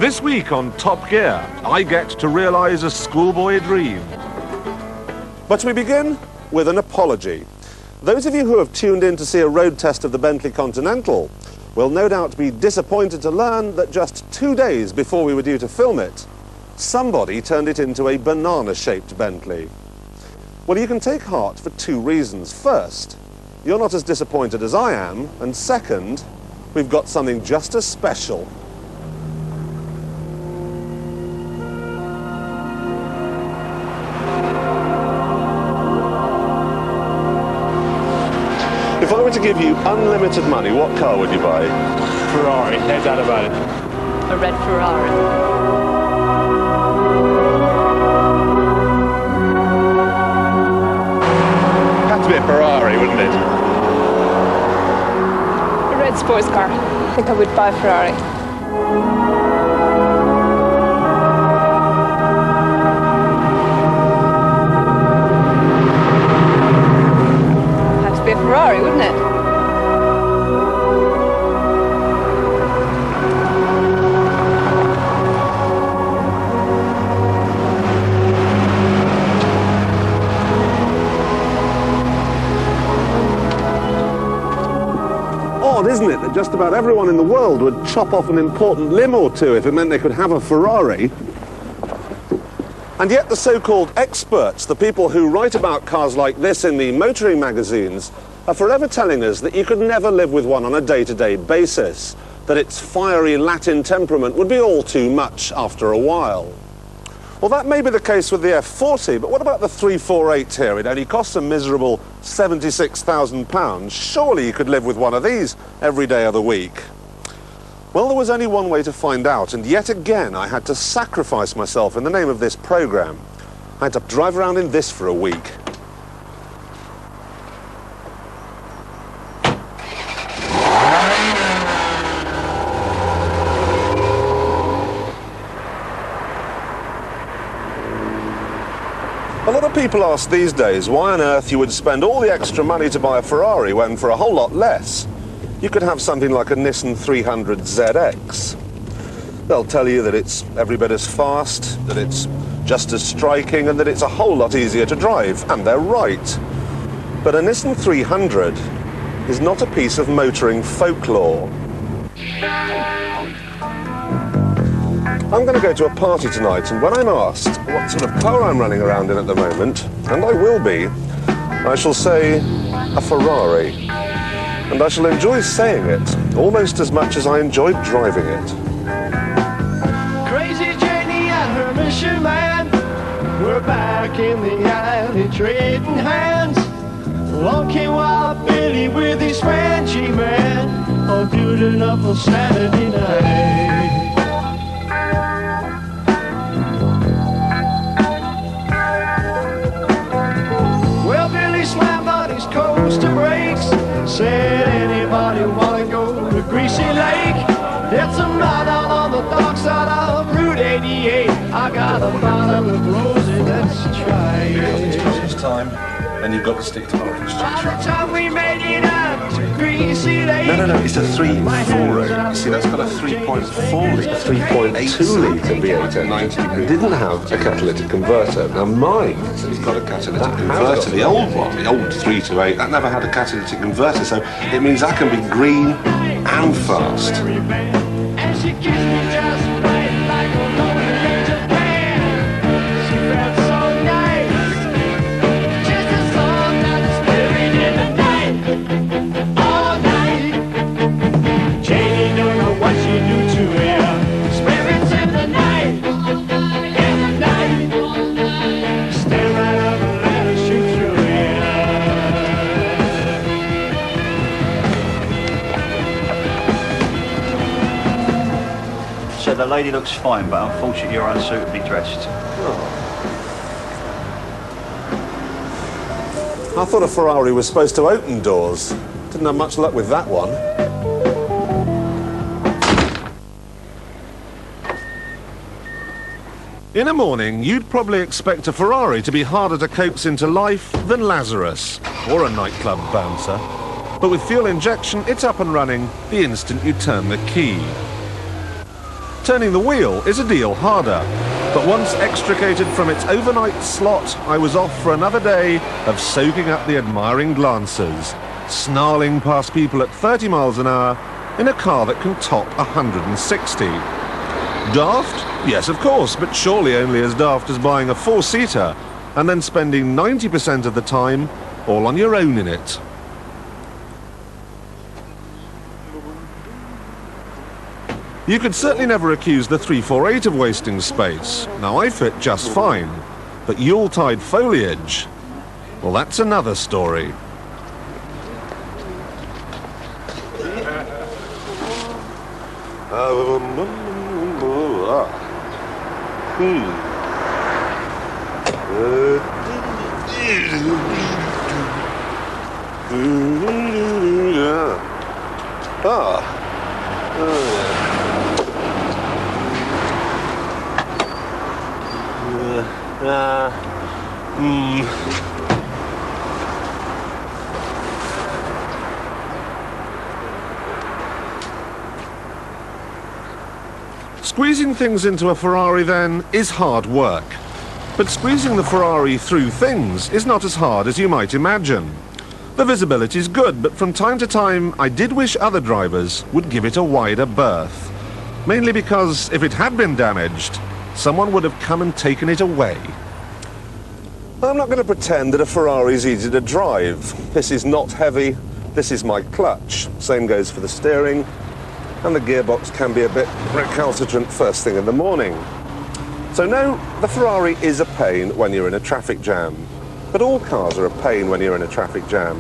This week on Top Gear, I get to realise a schoolboy dream. But we begin with an apology. Those of you who have tuned in to see a road test of the Bentley Continental will no doubt be disappointed to learn that just 2 days before we were due to film it, somebody turned it into a banana-shaped Bentley. Well, you can take heart for two reasons. First, you're not as disappointed as I am, and second, we've got something just as special. If I were to give you unlimited money, what car would you buy? Ferrari, no doubt about it. A red Ferrari. Had to be a Ferrari, wouldn't it? A red sports car. I think I would buy a Ferrari. Have to be a Ferrari, wouldn't it? Odd, isn't it, that just about everyone in the world would chop off an important limb or two if it meant they could have a Ferrari. And yet the so-called experts, the people who write about cars like this in the motoring magazines, are forever telling us that you could never live with one on a day-to-day basis, that its fiery Latin temperament would be all too much after a while. Well, that may be the case with the F40, but what about the 348 here? It only costs a miserable £76,000. Surely you could live with one of these every day of the week. Well, there was only one way to find out, and yet again I had to sacrifice myself in the name of this programme. I had to drive around in this for a week. A lot of people ask these days why on earth you would spend all the extra money to buy a Ferrari when for a whole lot less you could have something like a Nissan 300 ZX. They'll tell you that it's every bit as fast, that it's just as striking, and that it's a whole lot easier to drive, and they're right. But a Nissan 300 is not a piece of motoring folklore. I'm going to go to a party tonight, and when I'm asked what sort of car I'm running around in at the moment, and I will be, I shall say a Ferrari. And I shall enjoy saying it almost as much as I enjoyed driving it. Crazy Jenny and her mission man were back in the alley trading hands. Along came Wild Billy with his friend G-Man, all building up on Saturday night. Well, Billy slammed on his coaster brakes, said anybody wanna go to Greasy Lake? It's a night out on the dark side of Route 88. I got a bottle of rosé, let's try it. It's Christmas time, and you've got to stick to orange. By the time we made it up to Greasy Lake. No, it's a 3.4. See, that's got a 3.4 litre. 3.2 litre V8 engine. It didn't have a catalytic converter. Now mine, It's got a catalytic converter. The old one, the old 328, that never had a catalytic converter, so it means I can be green and fast. And she kissed me just right like a woman in Japan. She felt so nice, just a song that is buried in the night, all night. Janie don't know what she do to her. Spirits in the night, in the night. Stand right up and let her shoot through here. So the lady looks fine, but unfortunately you're unsuitably dressed. I thought a Ferrari was supposed to open doors. Didn't have much luck with that one. In a morning, you'd probably expect a Ferrari to be harder to coax into life than Lazarus, or a nightclub bouncer. But with fuel injection, it's up and running the instant you turn the key. Turning the wheel is a deal harder, but once extricated from its overnight slot, I was off for another day of soaking up the admiring glances, snarling past people at 30 miles an hour in a car that can top 160. Daft? Yes, of course, but surely only as daft as buying a four-seater and then spending 90% of the time all on your own in it. You could certainly never accuse the 348 of wasting space. Now, I fit just fine, but Yuletide foliage, well, that's another story. Squeezing things into a Ferrari, then, is hard work. But squeezing the Ferrari through things is not as hard as you might imagine. The visibility's good, but from time to time, I did wish other drivers would give it a wider berth. Mainly because if it had been damaged, someone would have come and taken it away. I'm not going to pretend that a Ferrari's easy to drive. This is not heavy, this is my clutch. Same goes for the steering, and the gearbox can be a bit recalcitrant first thing in the morning. So no, the Ferrari is a pain when you're in a traffic jam. But all cars are a pain when you're in a traffic jam.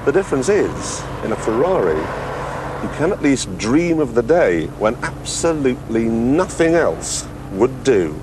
The difference is, in a Ferrari, you can at least dream of the day when absolutely nothing else would do.